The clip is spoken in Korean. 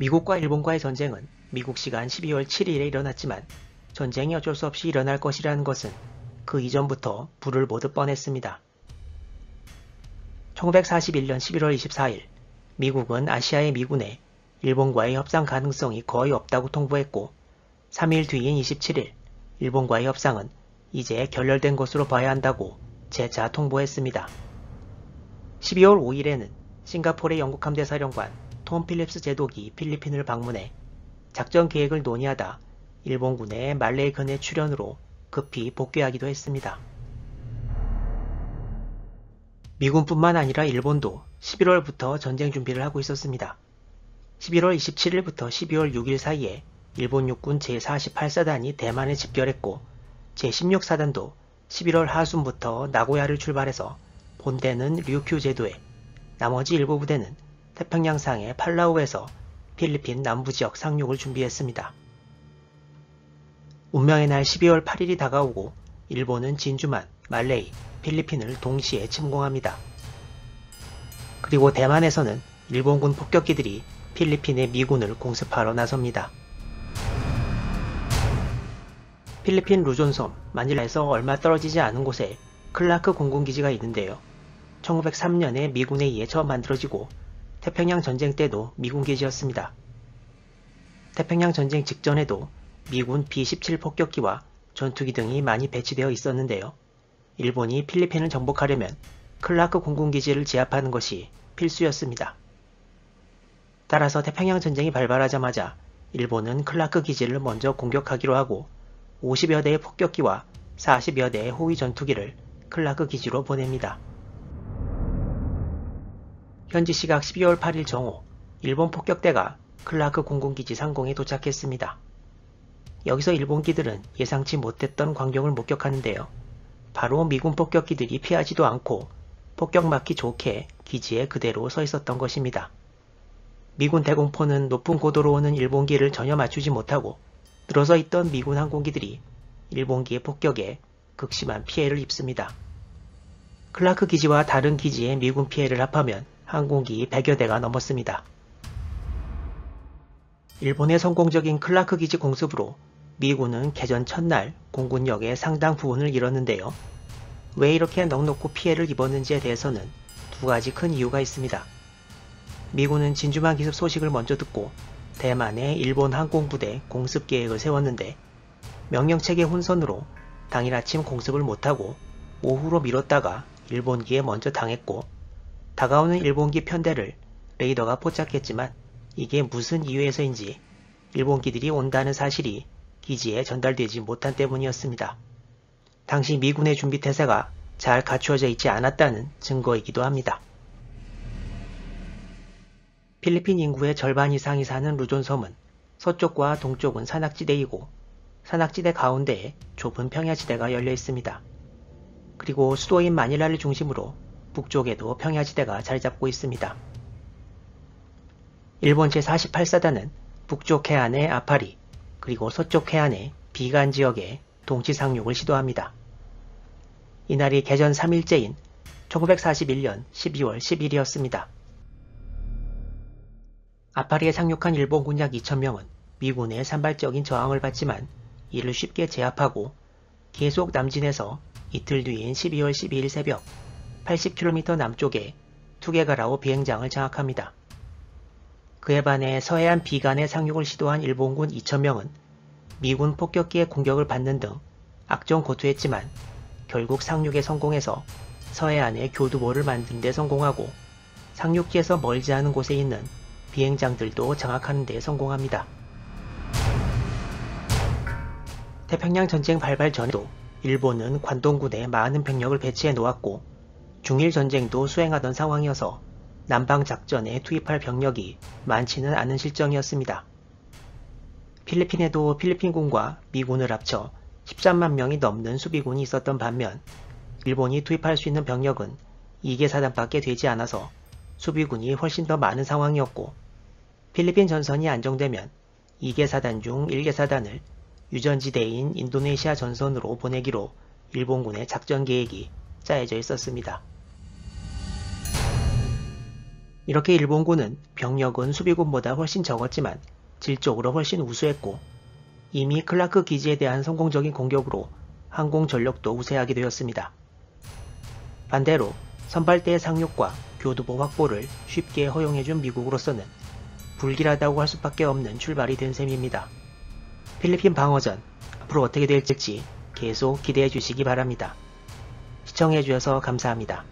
미국과 일본과의 전쟁은 미국 시간 12월 7일에 일어났지만 전쟁이 어쩔 수 없이 일어날 것이라는 것은 그 이전부터 불을 보듯 뻔했습니다. 1941년 11월 24일 미국은 아시아의 미군에 일본과의 협상 가능성이 거의 없다고 통보했고 3일 뒤인 27일 일본과의 협상은 이제 결렬된 것으로 봐야 한다고 재차 통보했습니다. 12월 5일에는 싱가포르의 영국 함대 사령관 톰 필립스 제독이 필리핀을 방문해 작전 계획을 논의하다 일본군의 말레이근의 출현으로 급히 복귀하기도 했습니다. 미군뿐만 아니라 일본도 11월부터 전쟁 준비를 하고 있었습니다. 11월 27일부터 12월 6일 사이에 일본 육군 제48사단이 대만에 집결했고 제16사단도 11월 하순부터 나고야를 출발해서 본대는 류큐 제도에 나머지 일부 부대는 태평양상의 팔라우에서 필리핀 남부지역 상륙을 준비했습니다. 운명의 날 12월 8일이 다가오고 일본은 진주만, 말레이, 필리핀을 동시에 침공합니다. 그리고 대만에서는 일본군 폭격기들이 필리핀의 미군을 공습하러 나섭니다. 필리핀 루존섬, 마닐라에서 얼마 떨어지지 않은 곳에 클라크 공군기지가 있는데요. 1903년에 미군에 의해 처음 만들어지고 태평양 전쟁 때도 미군 기지였습니다. 태평양 전쟁 직전에도 미군 B-17 폭격기와 전투기 등이 많이 배치되어 있었는데요. 일본이 필리핀을 정복하려면 클라크 공군기지를 제압하는 것이 필수였습니다. 따라서 태평양 전쟁이 발발하자마자 일본은 클라크 기지를 먼저 공격하기로 하고 50여 대의 폭격기와 40여 대의 호위 전투기를 클라크 기지로 보냅니다. 현지 시각 12월 8일 정오, 일본 폭격대가 클라크 공군기지 상공에 도착했습니다. 여기서 일본기들은 예상치 못했던 광경을 목격하는데요. 바로 미군 폭격기들이 피하지도 않고 폭격 맞기 좋게 기지에 그대로 서 있었던 것입니다. 미군 대공포는 높은 고도로 오는 일본기를 전혀 맞추지 못하고 늘어서 있던 미군 항공기들이 일본기의 폭격에 극심한 피해를 입습니다. 클라크 기지와 다른 기지의 미군 피해를 합하면 항공기 100여 대가 넘었습니다. 일본의 성공적인 클라크 기지 공습으로 미군은 개전 첫날 공군력의 상당 부분을 잃었는데요. 왜 이렇게 넉넉고 피해를 입었는지에 대해서는 두 가지 큰 이유가 있습니다. 미군은 진주만 기습 소식을 먼저 듣고 대만의 일본 항공부대 공습 계획을 세웠는데 명령체계 혼선으로 당일 아침 공습을 못하고 오후로 미뤘다가 일본기에 먼저 당했고 다가오는 일본기 편대를 레이더가 포착했지만 이게 무슨 이유에서인지 일본기들이 온다는 사실이 기지에 전달되지 못한 때문이었습니다. 당시 미군의 준비태세가 잘 갖추어져 있지 않았다는 증거이기도 합니다. 필리핀 인구의 절반 이상이 사는 루존섬은 서쪽과 동쪽은 산악지대이고 산악지대 가운데에 좁은 평야지대가 열려 있습니다. 그리고 수도인 마닐라를 중심으로 북쪽에도 평야지대가 자리 잡고 있습니다. 일본 제48사단은 북쪽 해안의 아파리 그리고 서쪽 해안의 비간 지역에 동치 상륙을 시도합니다. 이날이 개전 3일째인 1941년 12월 10일이었습니다. 아파리에 상륙한 일본군 약 2,000명은 미군의 산발적인 저항을 받지만 이를 쉽게 제압하고 계속 남진해서 이틀 뒤인 12월 12일 새벽 80km 남쪽에 투게가라오 비행장을 장악합니다. 그에 반해 서해안 비간에 상륙을 시도한 일본군 2,000명은 미군 폭격기의 공격을 받는 등 악전고투했지만 결국 상륙에 성공해서 서해안에 교두보를 만든 데 성공하고 상륙지에서 멀지 않은 곳에 있는 비행장들도 장악하는 데 성공합니다. 태평양 전쟁 발발 전에도 일본은 관동군에 많은 병력을 배치해 놓았고 중일 전쟁도 수행하던 상황이어서 남방작전에 투입할 병력이 많지는 않은 실정이었습니다. 필리핀에도 필리핀군과 미군을 합쳐 13만 명이 넘는 수비군이 있었던 반면 일본이 투입할 수 있는 병력은 2개 사단밖에 되지 않아서 수비군이 훨씬 더 많은 상황이었고 필리핀 전선이 안정되면 2개 사단 중 1개 사단을 유전지대인 인도네시아 전선으로 보내기로 일본군의 작전 계획이 짜여져 있었습니다. 이렇게 일본군은 병력은 수비군보다 훨씬 적었지만 질적으로 훨씬 우수했고 이미 클라크 기지에 대한 성공적인 공격으로 항공 전력도 우세하게 되었습니다. 반대로 선발대의 상륙과 교두보 확보를 쉽게 허용해준 미국으로서는 불길하다고 할 수밖에 없는 출발이 된 셈입니다. 필리핀 방어전 앞으로 어떻게 될지 계속 기대해 주시기 바랍니다. 시청해 주셔서 감사합니다.